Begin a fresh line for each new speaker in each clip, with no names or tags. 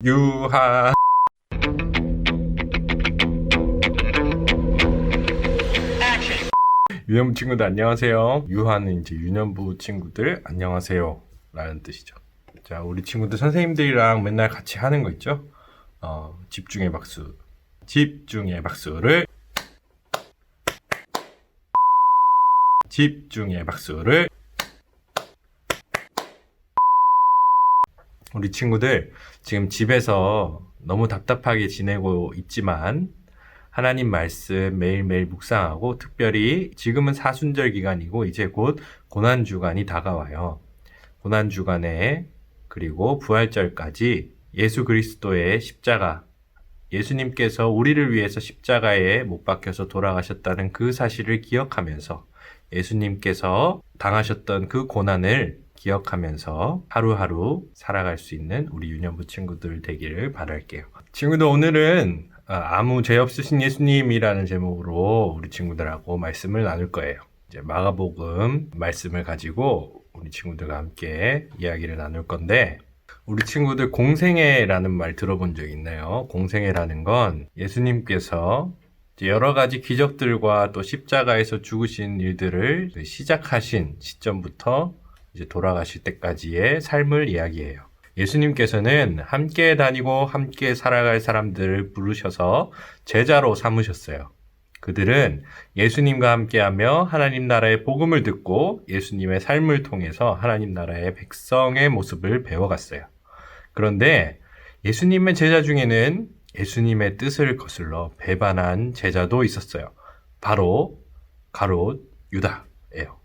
유하. 유년부 친구들 안녕하세요. 유하는 이제 유년부 친구들 안녕하세요 라는 뜻이죠. 자, 우리 친구들 선생님들이랑 맨날 같이 하는 거 있죠? 집중의 박수. 집중의 박수를 우리 친구들 지금 집에서 너무 답답하게 지내고 있지만 하나님 말씀 매일매일 묵상하고 특별히 지금은 사순절 기간이고 이제 곧 고난주간이 다가와요. 고난주간에 그리고 부활절까지 예수 그리스도의 십자가, 예수님께서 우리를 위해서 십자가에 못 박혀서 돌아가셨다는 그 사실을 기억하면서 예수님께서 당하셨던 그 고난을 기억하면서 하루하루 살아갈 수 있는 우리 유년부 친구들 되기를 바랄게요. 친구들 오늘은 아무 죄 없으신 예수님이라는 제목으로 우리 친구들하고 말씀을 나눌 거예요. 이제 마가복음 말씀을 가지고 우리 친구들과 함께 이야기를 나눌 건데 우리 친구들 공생애라는 말 들어본 적 있나요? 공생애라는 건 예수님께서 여러 가지 기적들과 또 십자가에서 죽으신 일들을 시작하신 시점부터 이제 돌아가실 때까지의 삶을 이야기해요. 예수님께서는 함께 다니고 함께 살아갈 사람들을 부르셔서 제자로 삼으셨어요. 그들은 예수님과 함께하며 하나님 나라의 복음을 듣고 예수님의 삶을 통해서 하나님 나라의 백성의 모습을 배워갔어요. 그런데 예수님의 제자 중에는 예수님의 뜻을 거슬러 배반한 제자도 있었어요. 바로 가롯 유다예요.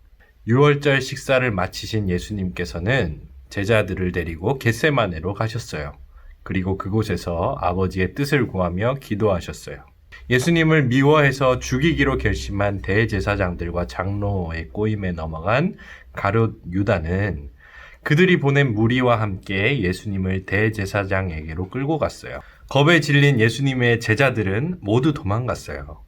유월절 식사를 마치신 예수님께서는 제자들을 데리고 겟세마네로 가셨어요. 그리고 그곳에서 아버지의 뜻을 구하며 기도하셨어요. 예수님을 미워해서 죽이기로 결심한 대제사장들과 장로의 꼬임에 넘어간 가룟 유다는 그들이 보낸 무리와 함께 예수님을 대제사장에게로 끌고 갔어요. 겁에 질린 예수님의 제자들은 모두 도망갔어요.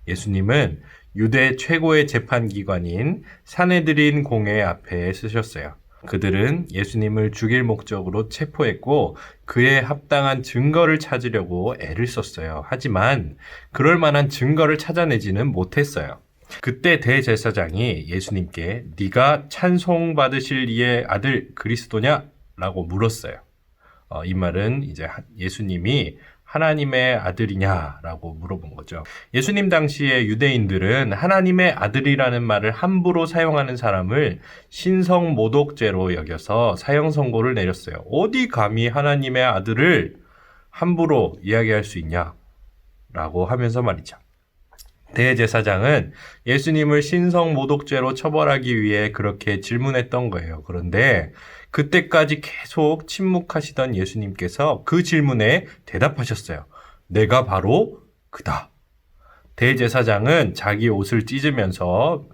예수님은 유대 최고의 재판기관인 산헤드린 공회 앞에 서셨어요. 그들은 예수님을 죽일 목적으로 체포했고 그에 합당한 증거를 찾으려고 애를 썼어요. 하지만 그럴 만한 증거를 찾아내지는 못했어요. 그때 대제사장이 예수님께 네가 찬송받으실 이의 아들 그리스도냐? 라고 물었어요. 이 말은 이제 예수님이 하나님의 아들이냐라고 물어본 거죠. 예수님 당시에 유대인들은 하나님의 아들이라는 말을 함부로 사용하는 사람을 신성모독죄로 여겨서 사형 선고를 내렸어요. 어디 감히 하나님의 아들을 함부로 이야기할 수 있냐라고 하면서 말이죠. 대제사장은 예수님을 신성모독죄로 처벌하기 위해 그렇게 질문했던 거예요. 그런데 그때까지 계속 침묵하시던 예수님께서 그 질문에 대답하셨어요. 내가 바로 그다. 대제사장은 자기 옷을 찢으면서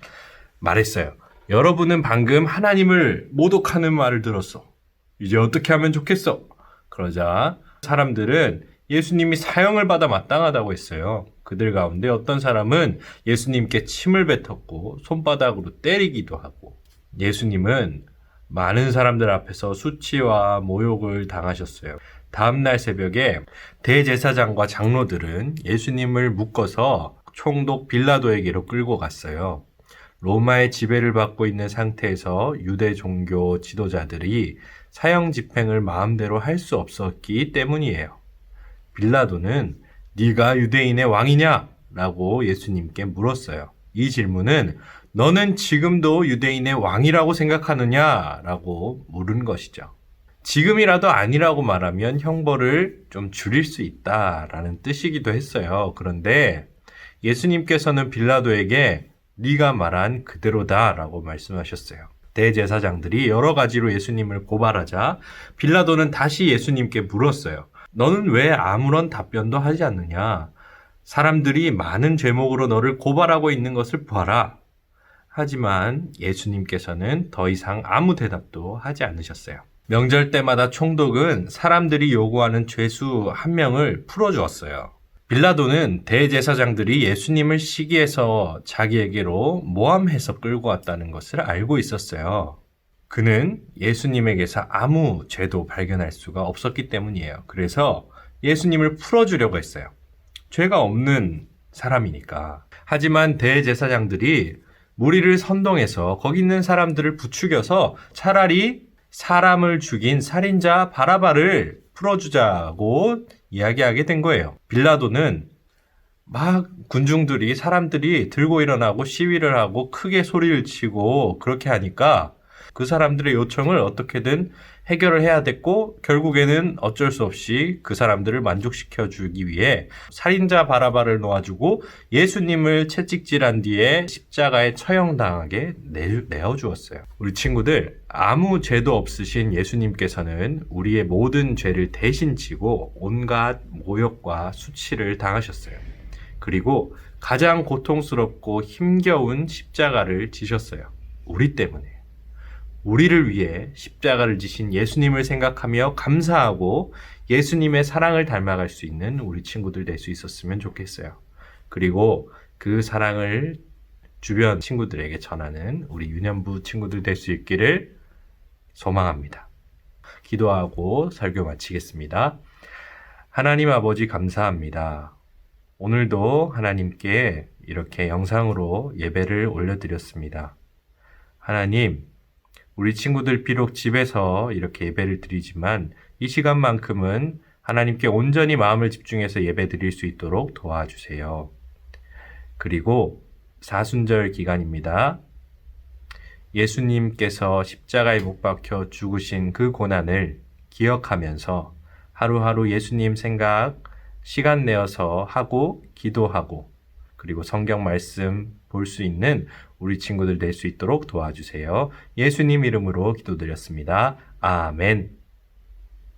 말했어요. 여러분은 방금 하나님을 모독하는 말을 들었어. 이제 어떻게 하면 좋겠어? 그러자 사람들은 예수님이 사형을 받아 마땅하다고 했어요. 그들 가운데 어떤 사람은 예수님께 침을 뱉었고 손바닥으로 때리기도 하고 예수님은 많은 사람들 앞에서 수치와 모욕을 당하셨어요. 다음날 새벽에 대제사장과 장로들은 예수님을 묶어서 총독 빌라도에게로 끌고 갔어요. 로마의 지배를 받고 있는 상태에서 유대 종교 지도자들이 사형 집행을 마음대로 할 수 없었기 때문이에요. 빌라도는 네가 유대인의 왕이냐? 라고 예수님께 물었어요. 이 질문은 너는 지금도 유대인의 왕이라고 생각하느냐? 라고 물은 것이죠. 지금이라도 아니라고 말하면 형벌을 좀 줄일 수 있다라는 뜻이기도 했어요. 그런데 예수님께서는 빌라도에게 네가 말한 그대로다 라고 말씀하셨어요. 대제사장들이 여러 가지로 예수님을 고발하자 빌라도는 다시 예수님께 물었어요. 너는 왜 아무런 답변도 하지 않느냐? 사람들이 많은 죄목으로 너를 고발하고 있는 것을 봐라. 하지만 예수님께서는 더 이상 아무 대답도 하지 않으셨어요. 명절 때마다 총독은 사람들이 요구하는 죄수 한 명을 풀어주었어요. 빌라도는 대제사장들이 예수님을 시기해서 자기에게로 모함해서 끌고 왔다는 것을 알고 있었어요. 그는 예수님에게서 아무 죄도 발견할 수가 없었기 때문이에요. 그래서 예수님을 풀어주려고 했어요. 죄가 없는 사람이니까. 하지만 대제사장들이 무리를 선동해서 거기 있는 사람들을 부추겨서 차라리 사람을 죽인 살인자 바라바를 풀어주자고 이야기하게 된 거예요. 빌라도는 막 군중들이 사람들이 들고 일어나고 시위를 하고 크게 소리를 치고 그렇게 하니까 그 사람들의 요청을 어떻게든 해결을 해야 됐고 결국에는 어쩔 수 없이 그 사람들을 만족시켜 주기 위해 살인자 바라바를 놓아주고 예수님을 채찍질한 뒤에 십자가에 처형당하게 내어주었어요. 우리 친구들, 아무 죄도 없으신 예수님께서는 우리의 모든 죄를 대신 지고 온갖 모욕과 수치를 당하셨어요. 그리고 가장 고통스럽고 힘겨운 십자가를 지셨어요. 우리 때문에. 우리를 위해 십자가를 지신 예수님을 생각하며 감사하고 예수님의 사랑을 닮아갈 수 있는 우리 친구들 될 수 있었으면 좋겠어요. 그리고 그 사랑을 주변 친구들에게 전하는 우리 유년부 친구들 될 수 있기를 소망합니다. 기도하고 설교 마치겠습니다. 하나님 아버지 감사합니다. 오늘도 하나님께 이렇게 영상으로 예배를 올려드렸습니다. 하나님, 우리 친구들 비록 집에서 이렇게 예배를 드리지만 이 시간만큼은 하나님께 온전히 마음을 집중해서 예배 드릴 수 있도록 도와주세요. 그리고 사순절 기간입니다. 예수님께서 십자가에 못 박혀 죽으신 그 고난을 기억하면서 하루하루 예수님 생각 시간 내어서 하고 기도하고 그리고 성경 말씀 볼 수 있는 우리 친구들 될 수 있도록 도와주세요. 예수님 이름으로 기도드렸습니다. 아멘.